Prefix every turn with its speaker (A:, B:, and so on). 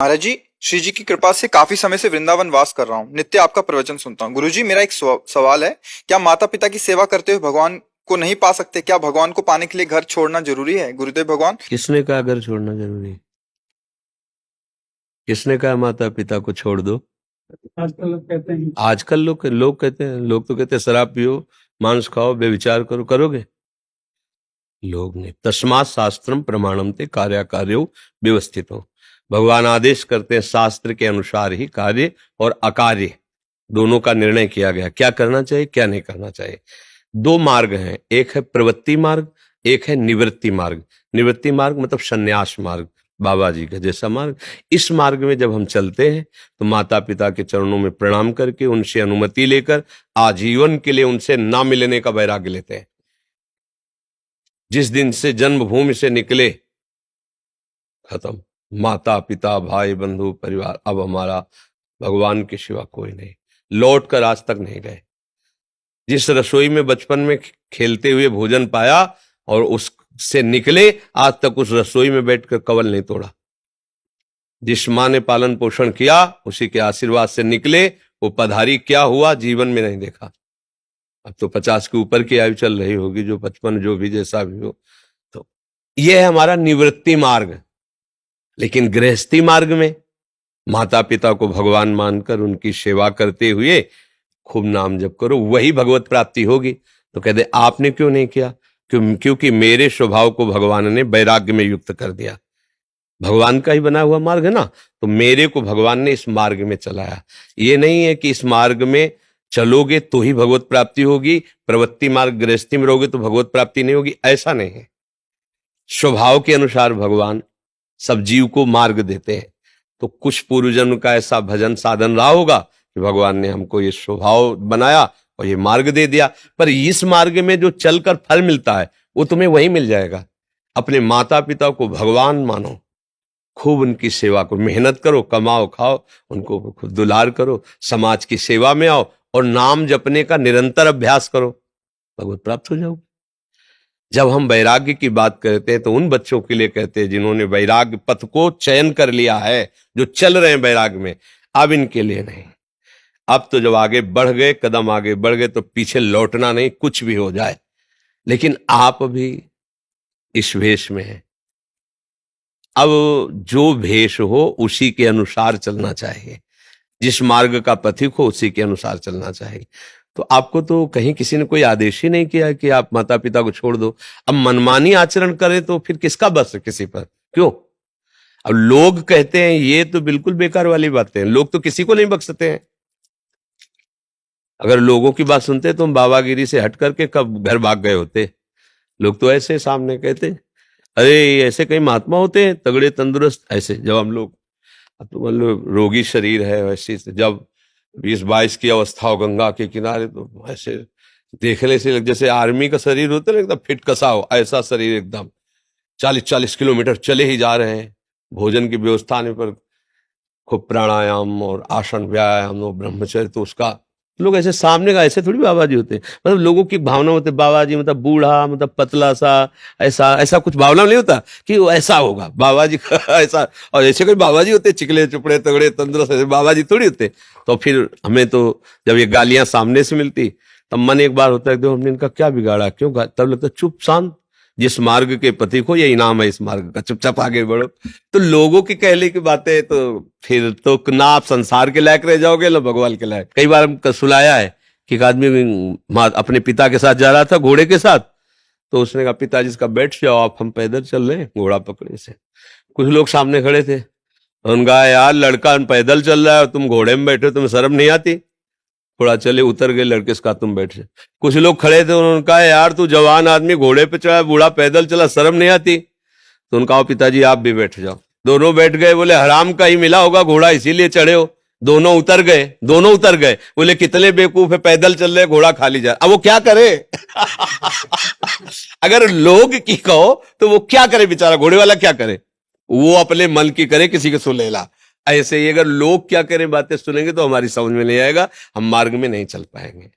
A: महाराज जी, श्री जी की कृपा से काफी समय से वृंदावन वास कर रहा हूँ। नित्य आपका प्रवचन सुनता हूँ। गुरुजी, मेरा एक सवाल है। क्या माता पिता की सेवा करते हुए भगवान को नहीं पा सकते? क्या भगवान को पाने के लिए घर छोड़ना जरूरी है? गुरुदेव भगवान।
B: किसने कहा घर छोड़ना जरूरी है? किसने कहा माता पिता को छोड़ दो?
C: आजकल लोग कहते हैं।
B: आजकल लोग कहते हैं, लोग तो कहते हैं शराब पियो, मांस खाओ, बेविचार करो। करोगे? लोग नहीं। तस्मात् शास्त्रम प्रमाणम ते कार्याकार्यो व्यवस्थित हो। भगवान आदेश करते हैं, शास्त्र के अनुसार ही कार्य और अकार्य दोनों का निर्णय किया गया। क्या करना चाहिए, क्या नहीं करना चाहिए। दो मार्ग हैं, एक है प्रवृत्ति मार्ग, एक है निवृत्ति मार्ग। निवृत्ति मार्ग मतलब संन्यास मार्ग, बाबा जी का जैसा मार्ग। इस मार्ग में जब हम चलते हैं तो माता पिता के चरणों में प्रणाम करके उनसे अनुमति लेकर आजीवन के लिए उनसे ना मिलने का वैराग्य लेते हैं। जिस दिन से जन्मभूमि से निकले, खत्म। माता पिता भाई बंधु परिवार, अब हमारा भगवान के सिवा कोई नहीं। लौट कर आज तक नहीं गए। जिस रसोई में बचपन में खेलते हुए भोजन पाया और उससे निकले, आज तक उस रसोई में बैठकर कवल नहीं तोड़ा। जिस मां ने पालन पोषण किया, उसी के आशीर्वाद से निकले, वो पधारी क्या हुआ जीवन में नहीं देखा। अब तो 50 के ऊपर की आयु चल रही होगी, जो 55 जो भी जैसा भी हो। तो यह है हमारा निवृत्ति मार्ग। लेकिन गृहस्थी मार्ग में माता पिता को भगवान मानकर उनकी सेवा करते हुए खूब नाम जप करो, वही भगवत प्राप्ति होगी। तो कहते आपने क्यों नहीं किया? क्योंकि मेरे स्वभाव को भगवान ने वैराग्य में युक्त कर दिया। भगवान का ही बना हुआ मार्ग है ना, तो मेरे को भगवान ने इस मार्ग में चलाया। ये नहीं है कि इस मार्ग में चलोगे तो ही भगवत प्राप्ति होगी, प्रवृत्ति मार्ग गृहस्थी में रहोगे तो भगवत प्राप्ति नहीं होगी, ऐसा नहीं है। स्वभाव के अनुसार भगवान सब जीव को मार्ग देते हैं। तो कुछ पूर्व जन्म का ऐसा भजन साधन रहा होगा कि भगवान ने हमको ये स्वभाव बनाया और ये मार्ग दे दिया। पर इस मार्ग में जो चलकर फल मिलता है वो तुम्हें वही मिल जाएगा। अपने माता पिता को भगवान मानो, खूब उनकी सेवा करो, मेहनत करो, कमाओ खाओ, उनको खूब दुलार करो, समाज की सेवा में आओ और नाम जपने का निरंतर अभ्यास करो, भगवत प्राप्त हो जाओगे। जब हम वैराग्य की बात करते हैं तो उन बच्चों के लिए कहते हैं जिन्होंने वैराग्य पथ को चयन कर लिया है, जो चल रहे हैं वैराग्य में। अब इनके लिए नहीं। अब तो जब आगे बढ़ गए, कदम आगे बढ़ गए, तो पीछे लौटना नहीं, कुछ भी हो जाए। लेकिन आप भी इस भेष में हैं। अब जो भेष हो उसी के अनुसार चलना चाहिए, जिस मार्ग का पथिक हो उसी के अनुसार चलना चाहिए। तो आपको तो कहीं किसी ने कोई आदेश ही नहीं किया कि आप माता पिता को छोड़ दो। अब मनमानी आचरण करें तो फिर किसका बस है किसी पर? क्यों? अब लोग कहते हैं, ये तो बिल्कुल बेकार वाली बातें हैं। लोग तो किसी को नहीं बख्शते हैं। अगर लोगों की बात सुनते तो हम बाबागिरी से हट करके कब घर भाग गए होते। लोग तो ऐसे सामने कहते, अरे ऐसे कई महात्मा होते हैं तगड़े तंदुरुस्त। ऐसे जब हम लोग, अब तो मतलब रोगी शरीर है, वैसे जब 20-22 की अवस्था हो गंगा के किनारे, तो ऐसे देखने से जैसे आर्मी का शरीर होता है ना, एकदम फिट कसा हो, ऐसा शरीर एकदम 40-40 किलोमीटर चले ही जा रहे हैं। भोजन की व्यवस्था आने पर खूब प्राणायाम और आसन व्यायाम और ब्रह्मचर्य, तो उसका लोग ऐसे सामने का ऐसे थोड़ी बाबा जी होते हैं। मतलब लोगों की भावना होती है बाबा जी मतलब बूढ़ा, मतलब पतला सा, ऐसा ऐसा कुछ भावना नहीं होता कि वो ऐसा होगा बाबा जी का ऐसा। और ऐसे कोई बाबा जी होते चिकले चुपड़े तगड़े तंदुरुस्त, ऐसे बाबा जी थोड़ी होते। तो फिर हमें तो जब ये गालियां सामने से मिलती तब मन एक बार होता है, देखो हमने इनका क्या बिगाड़ा, क्यों? तब लगता है चुप शांत, जिस मार्ग के पथिक हो ये इनाम है इस मार्ग का, चुपचाप आगे बढ़ो। तो लोगों की कहने की बातें, तो फिर तो ना आप संसार के लायक रह जाओगे ना भगवान के लायक। कई बार हम सुनाया है कि एक आदमी अपने पिता के साथ जा रहा था घोड़े के साथ, तो उसने कहा पिताजी इसका बैठ जाओ आप, हम पैदल चल रहे हैं घोड़ा पकड़े से। कुछ लोग सामने खड़े थे, उन्होंने कहा यार लड़का पैदल चल रहा है तुम घोड़े में बैठे, तुम्हें शर्म नहीं आती? थोड़ा चले उतर गए, लड़के से कहा तुम बैठ जाओ। कुछ लोग खड़े थे, उन्होंने कहा यार तू जवान आदमी घोड़े पे चढ़ा, बूढ़ा पैदल चला, शर्म नहीं आती? तो उनका कहा पिताजी आप भी बैठ जाओ। दोनों बैठ गए। बोले हराम का ही मिला होगा घोड़ा इसीलिए चढ़े हो। दोनों उतर गए, दोनों उतर गए। बोले कितने बेवकूफ है, पैदल चल रहे घोड़ा खाली जा। अब वो क्या करे? अगर लोग की कहो तो वो क्या करे बेचारा, घोड़े वाला क्या करे? वो अपने मन की करे, किसी को सुलेला। ऐसे ही अगर लोग क्या करें बातें सुनेंगे तो हमारी समझ में नहीं आएगा, हम मार्ग में नहीं चल पाएंगे।